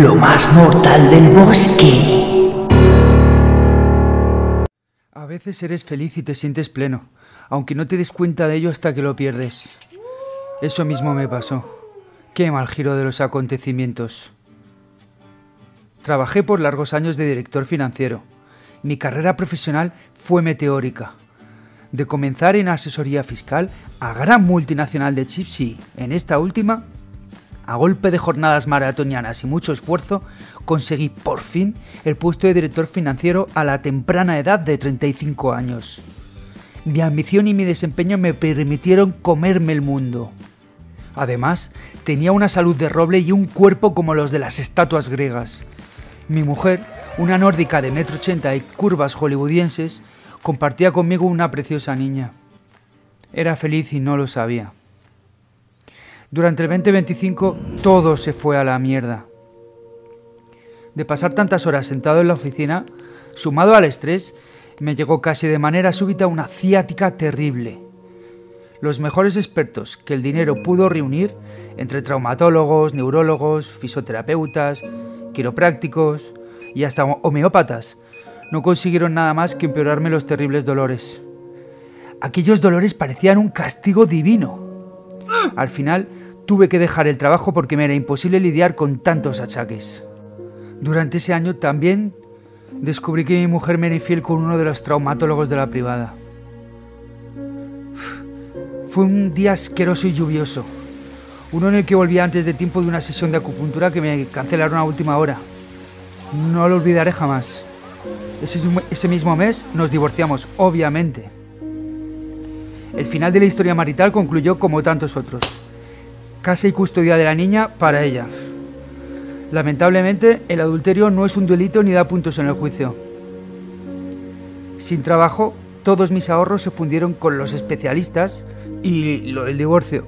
Lo más mortal del bosque. A veces eres feliz y te sientes pleno, aunque no te des cuenta de ello hasta que lo pierdes. Eso mismo me pasó. Qué mal giro de los acontecimientos. Trabajé por largos años de director financiero. Mi carrera profesional fue meteórica. De comenzar en asesoría fiscal a gran multinacional de chips y, en esta última, a golpe de jornadas maratonianas y mucho esfuerzo, conseguí por fin el puesto de director financiero a la temprana edad de 35 años. Mi ambición y mi desempeño me permitieron comerme el mundo. Además, tenía una salud de roble y un cuerpo como los de las estatuas griegas. Mi mujer, una nórdica de 1,80 m y curvas hollywoodienses, compartía conmigo una preciosa niña. Era feliz y no lo sabía. Durante el 2025 todo se fue a la mierda. De pasar tantas horas sentado en la oficina, sumado al estrés, me llegó casi de manera súbita una ciática terrible. Los mejores expertos que el dinero pudo reunir, entre traumatólogos, neurólogos, fisioterapeutas, quiroprácticos y hasta homeópatas, no consiguieron nada más que empeorarme los terribles dolores. Aquellos dolores parecían un castigo divino. Al final tuve que dejar el trabajo porque me era imposible lidiar con tantos achaques. Durante ese año también descubrí que mi mujer me era infiel con uno de los traumatólogos de la privada. Fue un día asqueroso y lluvioso, uno en el que volví antes de tiempo de una sesión de acupuntura que me cancelaron a última hora. No lo olvidaré jamás. Ese mismo mes nos divorciamos, obviamente. El final de la historia marital concluyó como tantos otros. Casa y custodia de la niña para ella. Lamentablemente, el adulterio no es un delito ni da puntos en el juicio. Sin trabajo, todos mis ahorros se fundieron con los especialistas y lo del divorcio.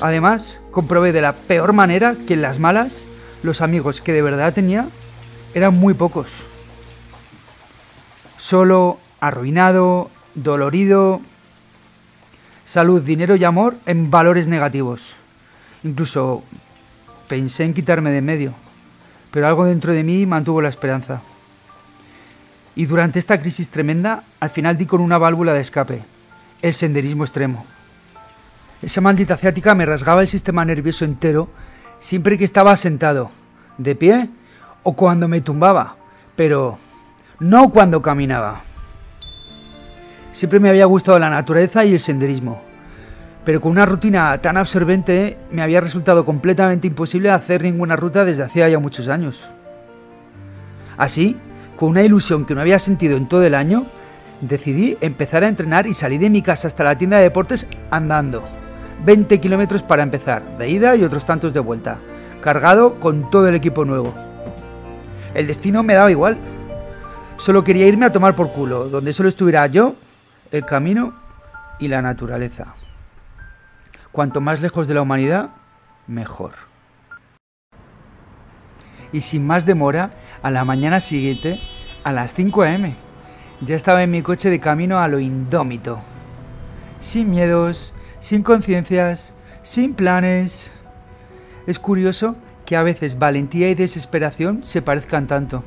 Además, comprobé de la peor manera que en las malas, los amigos que de verdad tenía eran muy pocos. Solo, arruinado, dolorido. Salud, dinero y amor en valores negativos. Incluso pensé en quitarme de en medio, pero algo dentro de mí mantuvo la esperanza. Y durante esta crisis tremenda, al final di con una válvula de escape, el senderismo extremo. Esa maldita ciática me rasgaba el sistema nervioso entero siempre que estaba sentado, de pie o cuando me tumbaba, pero no cuando caminaba. Siempre me había gustado la naturaleza y el senderismo, pero con una rutina tan absorbente me había resultado completamente imposible hacer ninguna ruta desde hacía ya muchos años. Así, con una ilusión que no había sentido en todo el año, decidí empezar a entrenar y salí de mi casa hasta la tienda de deportes andando. 20 kilómetros para empezar, de ida y otros tantos de vuelta, cargado con todo el equipo nuevo. El destino me daba igual. Solo quería irme a tomar por culo, donde solo estuviera yo, el camino y la naturaleza. Cuanto más lejos de la humanidad, mejor. Y sin más demora, a la mañana siguiente, a las 5 a.m., ya estaba en mi coche de camino a lo indómito. Sin miedos, sin conciencias, sin planes. Es curioso que a veces valentía y desesperación se parezcan tanto.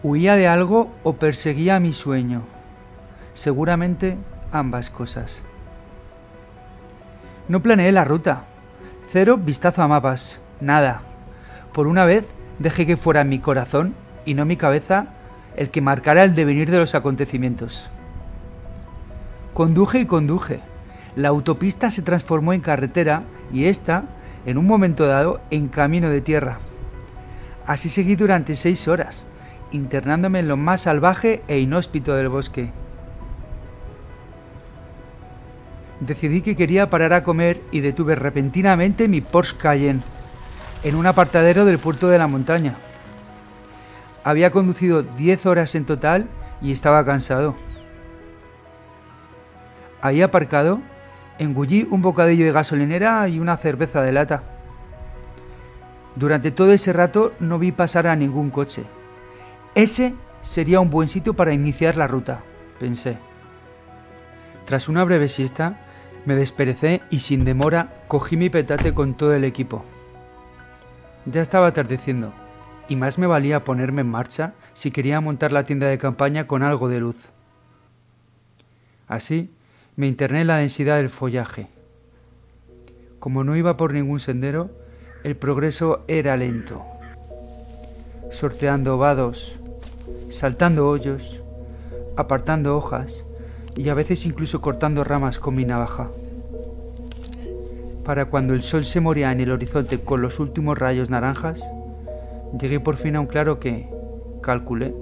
¿Huía de algo o perseguía mi sueño? Seguramente ambas cosas. No planeé la ruta. Cero vistazo a mapas. Nada. Por una vez dejé que fuera mi corazón y no mi cabeza el que marcara el devenir de los acontecimientos. Conduje y conduje. La autopista se transformó en carretera y esta, en un momento dado, en camino de tierra. Así seguí durante 6 horas, internándome en lo más salvaje e inhóspito del bosque. Decidí que quería parar a comer y detuve repentinamente mi Porsche Cayenne en un apartadero del puerto de la montaña. Había conducido 10 horas en total y estaba cansado. Ahí aparcado, engullí un bocadillo de gasolinera y una cerveza de lata. Durante todo ese rato no vi pasar a ningún coche. Ese sería un buen sitio para iniciar la ruta, pensé. Tras una breve siesta, me desperecé y sin demora cogí mi petate con todo el equipo. Ya estaba atardeciendo, y más me valía ponerme en marcha si quería montar la tienda de campaña con algo de luz. Así, me interné en la densidad del follaje. Como no iba por ningún sendero, el progreso era lento. Sorteando vados, saltando hoyos, apartando hojas y a veces incluso cortando ramas con mi navaja. Para cuando el sol se moría en el horizonte con los últimos rayos naranjas, llegué por fin a un claro que, calculé,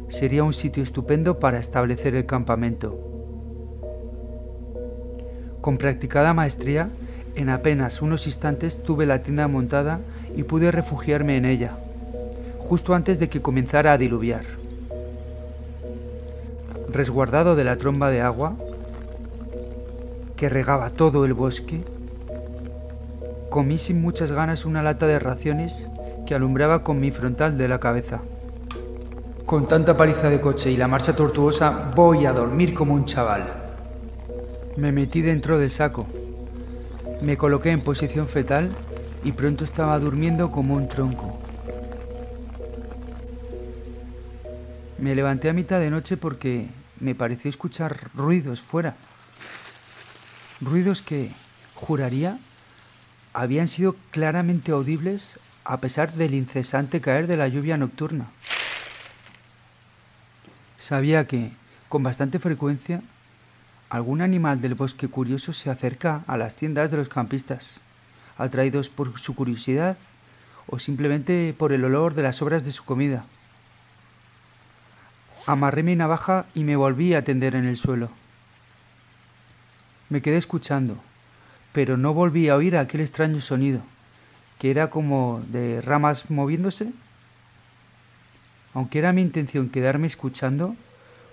sería un sitio estupendo para establecer el campamento. Con practicada maestría, en apenas unos instantes tuve la tienda montada y pude refugiarme en ella, justo antes de que comenzara a diluviar. Resguardado de la tromba de agua que regaba todo el bosque, comí sin muchas ganas una lata de raciones que alumbraba con mi frontal de la cabeza. Con tanta paliza de coche y la marcha tortuosa, voy a dormir como un chaval. Me metí dentro del saco, me coloqué en posición fetal y pronto estaba durmiendo como un tronco. Me levanté a mitad de noche porque me pareció escuchar ruidos fuera. Ruidos que, juraría, habían sido claramente audibles a pesar del incesante caer de la lluvia nocturna. Sabía que, con bastante frecuencia, algún animal del bosque curioso se acerca a las tiendas de los campistas, atraídos por su curiosidad o simplemente por el olor de las sobras de su comida. Amarré mi navaja y me volví a tender en el suelo. Me quedé escuchando, pero no volví a oír aquel extraño sonido, que era como de ramas moviéndose. Aunque era mi intención quedarme escuchando,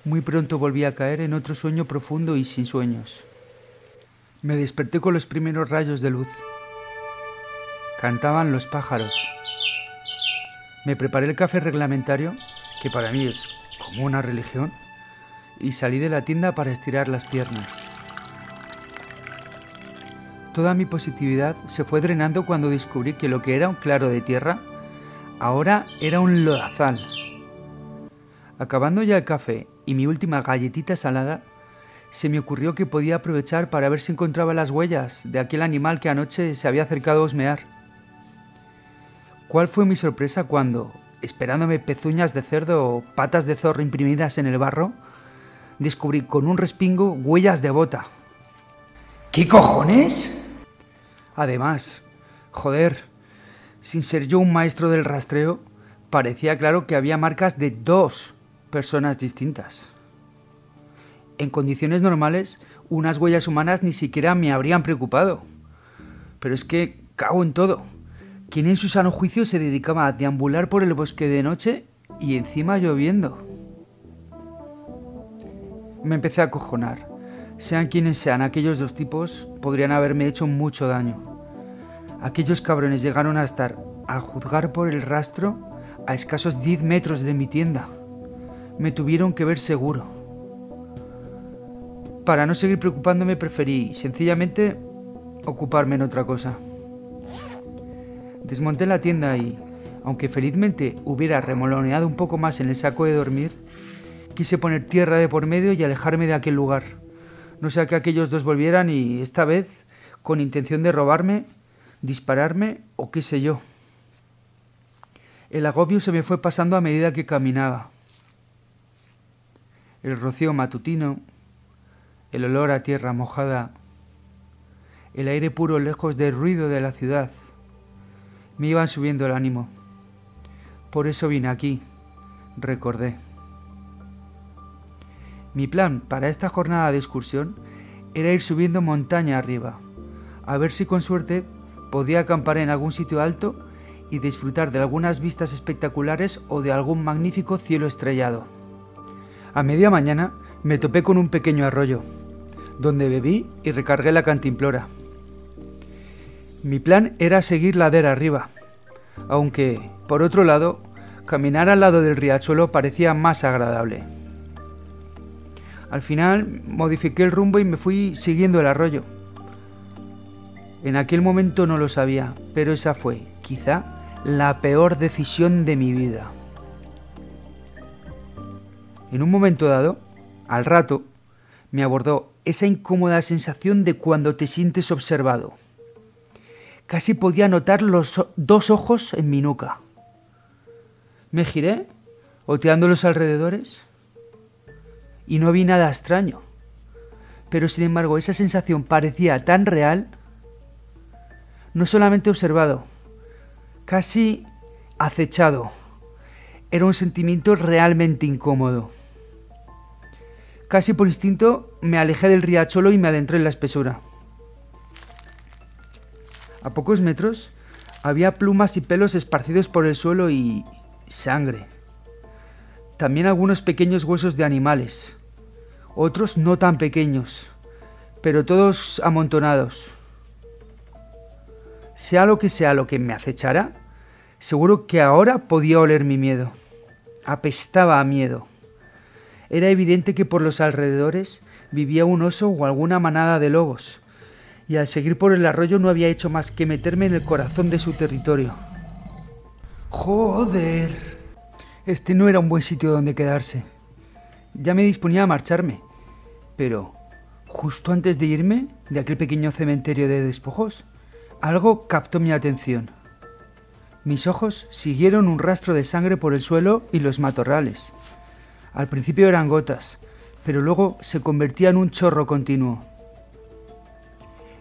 muy pronto volví a caer en otro sueño profundo y sin sueños. Me desperté con los primeros rayos de luz. Cantaban los pájaros. Me preparé el café reglamentario, que para mí es como una religión, y salí de la tienda para estirar las piernas. Toda mi positividad se fue drenando cuando descubrí que lo que era un claro de tierra, ahora era un lodazal. Acabando ya el café y mi última galletita salada, se me ocurrió que podía aprovechar para ver si encontraba las huellas de aquel animal que anoche se había acercado a husmear. ¿Cuál fue mi sorpresa cuando, esperándome pezuñas de cerdo o patas de zorro imprimidas en el barro, descubrí con un respingo huellas de bota? ¿Qué cojones? Además, joder, sin ser yo un maestro del rastreo, parecía claro que había marcas de 2 personas distintas. En condiciones normales, unas huellas humanas ni siquiera me habrían preocupado. Pero es que cago en todo. ¿Quién en su sano juicio se dedicaba a deambular por el bosque de noche y encima lloviendo? Me empecé a acojonar. Sean quienes sean aquellos 2 tipos, podrían haberme hecho mucho daño. Aquellos cabrones llegaron a estar, a juzgar por el rastro, a escasos 10 metros de mi tienda. Me tuvieron que ver seguro. Para no seguir preocupándome preferí, sencillamente, ocuparme en otra cosa. Desmonté la tienda y, aunque felizmente hubiera remoloneado un poco más en el saco de dormir, quise poner tierra de por medio y alejarme de aquel lugar. No sea que aquellos 2 volvieran y, esta vez, con intención de robarme, dispararme o qué sé yo. El agobio se me fue pasando a medida que caminaba. El rocío matutino, el olor a tierra mojada, el aire puro lejos del ruido de la ciudad, me iban subiendo el ánimo. Por eso vine aquí, recordé. Mi plan para esta jornada de excursión era ir subiendo montaña arriba, a ver si con suerte podía acampar en algún sitio alto y disfrutar de algunas vistas espectaculares o de algún magnífico cielo estrellado. A media mañana me topé con un pequeño arroyo, donde bebí y recargué la cantimplora. Mi plan era seguir ladera arriba, aunque, por otro lado, caminar al lado del riachuelo parecía más agradable. Al final modifiqué el rumbo y me fui siguiendo el arroyo. En aquel momento no lo sabía, pero esa fue, quizá, la peor decisión de mi vida. En un momento dado, al rato, me abordó esa incómoda sensación de cuando te sientes observado. Casi podía notar los dos ojos en mi nuca. Me giré, oteando los alrededores, y no vi nada extraño. Pero sin embargo, esa sensación parecía tan real. No solamente observado, casi acechado. Era un sentimiento realmente incómodo. Casi por instinto me alejé del riachuelo y me adentré en la espesura. A pocos metros había plumas y pelos esparcidos por el suelo y sangre. También algunos pequeños huesos de animales. Otros no tan pequeños, pero todos amontonados. Sea lo que me acechara, seguro que ahora podía oler mi miedo. Apestaba a miedo. Era evidente que por los alrededores vivía un oso o alguna manada de lobos, y al seguir por el arroyo no había hecho más que meterme en el corazón de su territorio. ¡Joder! Este no era un buen sitio donde quedarse. Ya me disponía a marcharme, pero justo antes de irme de aquel pequeño cementerio de despojos, algo captó mi atención. Mis ojos siguieron un rastro de sangre por el suelo y los matorrales. Al principio eran gotas, pero luego se convertía en un chorro continuo.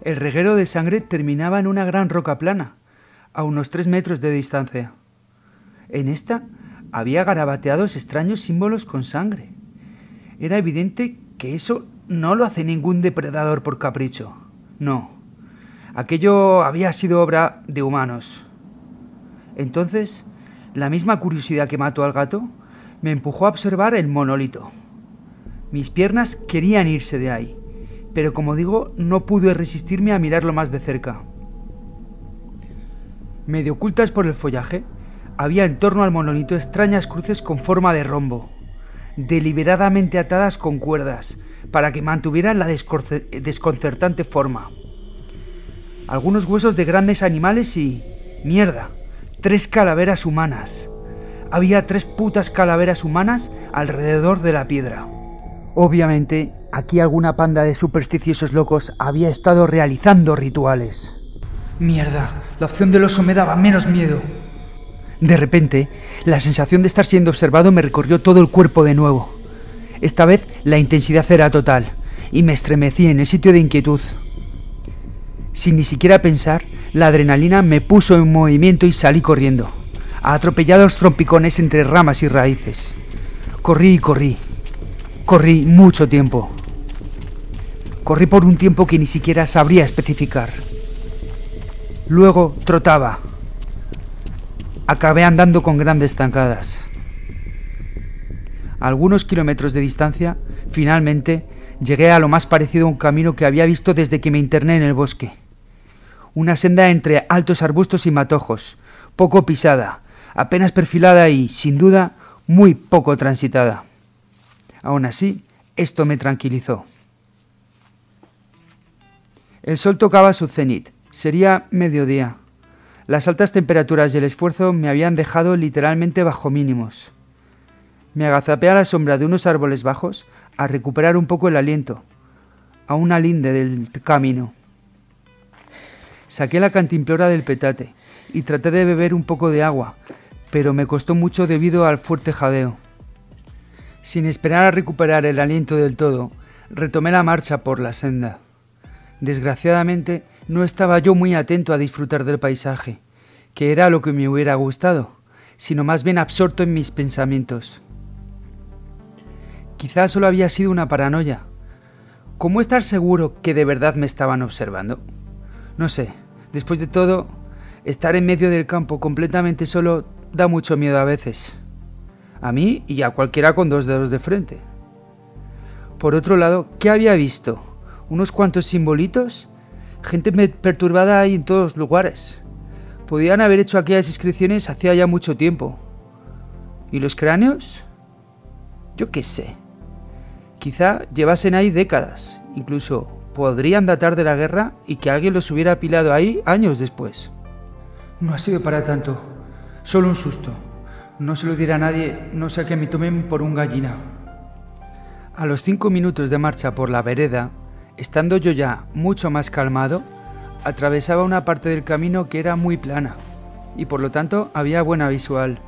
El reguero de sangre terminaba en una gran roca plana, a unos 3 metros de distancia. En esta había garabateados extraños símbolos con sangre. Era evidente que eso no lo hace ningún depredador por capricho. No, aquello había sido obra de humanos. Entonces, la misma curiosidad que mató al gato me empujó a observar el monolito. Mis piernas querían irse de ahí, pero como digo, no pude resistirme a mirarlo más de cerca. Medio ocultas por el follaje, había en torno al monolito extrañas cruces con forma de rombo, deliberadamente atadas con cuerdas, para que mantuvieran la desconcertante forma. Algunos huesos de grandes animales y... ¡mierda! 3 calaveras humanas. Había 3 putas calaveras humanas alrededor de la piedra. Obviamente, aquí alguna panda de supersticiosos locos había estado realizando rituales. ¡Mierda! La opción del oso me daba menos miedo. De repente, la sensación de estar siendo observado me recorrió todo el cuerpo de nuevo. Esta vez la intensidad era total, y me estremecí en el sitio de inquietud. Sin ni siquiera pensar, la adrenalina me puso en movimiento y salí corriendo, a atropellados trompicones entre ramas y raíces. Corrí y corrí. Corrí mucho tiempo. Corrí por un tiempo que ni siquiera sabría especificar. Luego trotaba. Acabé andando con grandes zancadas. A algunos kilómetros de distancia, finalmente, llegué a lo más parecido a un camino que había visto desde que me interné en el bosque. Una senda entre altos arbustos y matojos, poco pisada, apenas perfilada y, sin duda, muy poco transitada. Aún así, esto me tranquilizó. El sol tocaba su cenit. Sería mediodía. Las altas temperaturas y el esfuerzo me habían dejado literalmente bajo mínimos. Me agazapé a la sombra de unos árboles bajos a recuperar un poco el aliento, a una linde del camino. Saqué la cantimplora del petate y traté de beber un poco de agua, pero me costó mucho debido al fuerte jadeo. Sin esperar a recuperar el aliento del todo, retomé la marcha por la senda. Desgraciadamente, no estaba yo muy atento a disfrutar del paisaje, que era lo que me hubiera gustado, sino más bien absorto en mis pensamientos. Quizás solo había sido una paranoia. ¿Cómo estar seguro que de verdad me estaban observando? No sé, después de todo, estar en medio del campo completamente solo da mucho miedo a veces. A mí y a cualquiera con 2 dedos de frente. Por otro lado, ¿qué había visto? ¿Unos cuantos simbolitos? Gente perturbada ahí en todos lugares. Podían haber hecho aquellas inscripciones hacía ya mucho tiempo. ¿Y los cráneos? Yo qué sé. Quizá llevasen ahí décadas. Incluso podrían datar de la guerra y que alguien los hubiera apilado ahí años después. No ha sido para tanto. Solo un susto. No se lo diré a nadie, no sea que me tomen por un gallina. A los 5 minutos de marcha por la vereda, estando yo ya mucho más calmado, atravesaba una parte del camino que era muy plana, y por lo tanto había buena visual.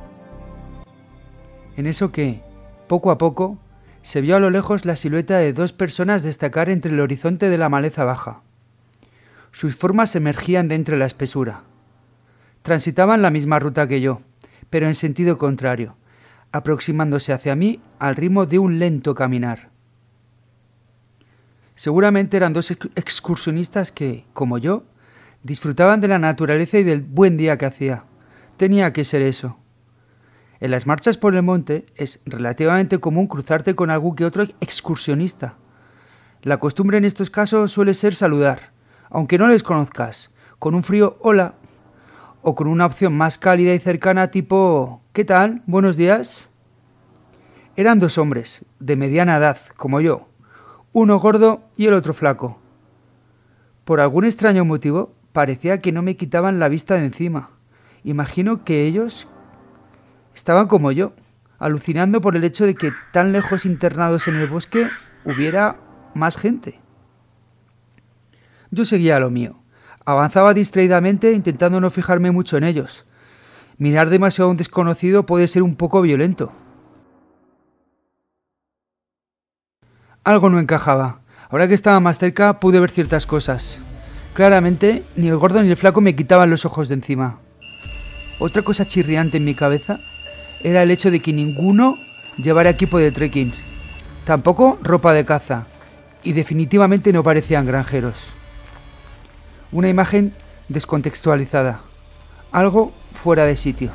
En eso que, poco a poco, se vio a lo lejos la silueta de 2 personas destacar entre el horizonte de la maleza baja. Sus formas emergían de entre la espesura. Transitaban la misma ruta que yo, pero en sentido contrario, aproximándose hacia mí al ritmo de un lento caminar. Seguramente eran 2 excursionistas que, como yo, disfrutaban de la naturaleza y del buen día que hacía. Tenía que ser eso. En las marchas por el monte es relativamente común cruzarte con algún que otro excursionista. La costumbre en estos casos suele ser saludar, aunque no les conozcas, con un frío hola, o con una opción más cálida y cercana tipo ¿qué tal? ¿Buenos días? Eran 2 hombres, de mediana edad, como yo, uno gordo y el otro flaco. Por algún extraño motivo, parecía que no me quitaban la vista de encima. Imagino que ellos estaban como yo, alucinando por el hecho de que tan lejos internados en el bosque hubiera más gente. Yo seguía a lo mío. Avanzaba distraídamente intentando no fijarme mucho en ellos. Mirar demasiado a un desconocido puede ser un poco violento. Algo no encajaba. Ahora que estaba más cerca pude ver ciertas cosas. Claramente, ni el gordo ni el flaco me quitaban los ojos de encima. Otra cosa chirriante en mi cabeza era el hecho de que ninguno llevara equipo de trekking. Tampoco ropa de caza. Y definitivamente no parecían granjeros. Una imagen descontextualizada. Algo fuera de sitio.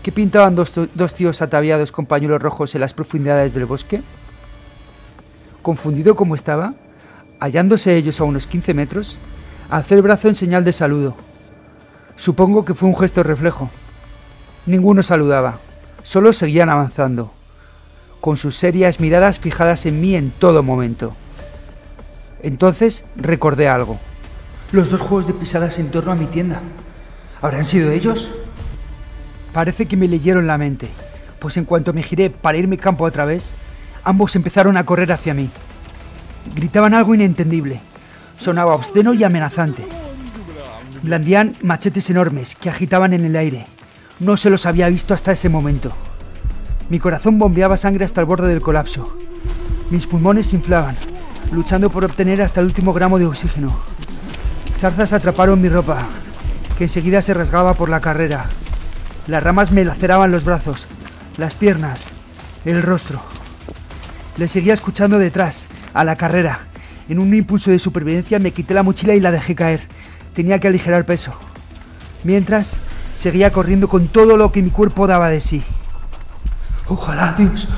¿Qué pintaban dos tíos ataviados con pañuelos rojos en las profundidades del bosque? Confundido como estaba, hallándose ellos a unos 15 metros, alcé el brazo en señal de saludo. Supongo que fue un gesto reflejo. Ninguno saludaba, solo seguían avanzando, con sus serias miradas fijadas en mí en todo momento. Entonces recordé algo. Los 2 juegos de pisadas en torno a mi tienda. ¿Habrán sido ellos? Parece que me leyeron la mente, pues en cuanto me giré para irme campo otra vez, ambos empezaron a correr hacia mí. Gritaban algo inentendible. Sonaba obsceno y amenazante. Blandían machetes enormes que agitaban en el aire. No se los había visto hasta ese momento. Mi corazón bombeaba sangre hasta el borde del colapso. Mis pulmones se inflaban, luchando por obtener hasta el último gramo de oxígeno. Zarzas atraparon mi ropa, que enseguida se rasgaba por la carrera. Las ramas me laceraban los brazos, las piernas, el rostro. Le seguía escuchando detrás, a la carrera. En un impulso de supervivencia me quité la mochila y la dejé caer. Tenía que aligerar peso. Mientras, seguía corriendo con todo lo que mi cuerpo daba de sí. Ojalá, Dios,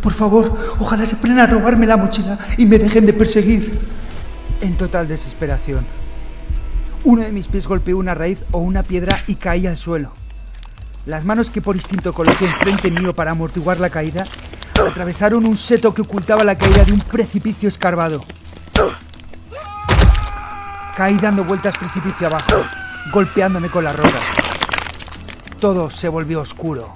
por favor, ojalá se aprendan a robarme la mochila y me dejen de perseguir. En total desesperación. Uno de mis pies golpeó una raíz o una piedra y caí al suelo. Las manos que por instinto coloqué enfrente mío para amortiguar la caída atravesaron un seto que ocultaba la caída de un precipicio escarbado. Caí dando vueltas precipicio abajo, golpeándome con las rocas. Todo se volvió oscuro.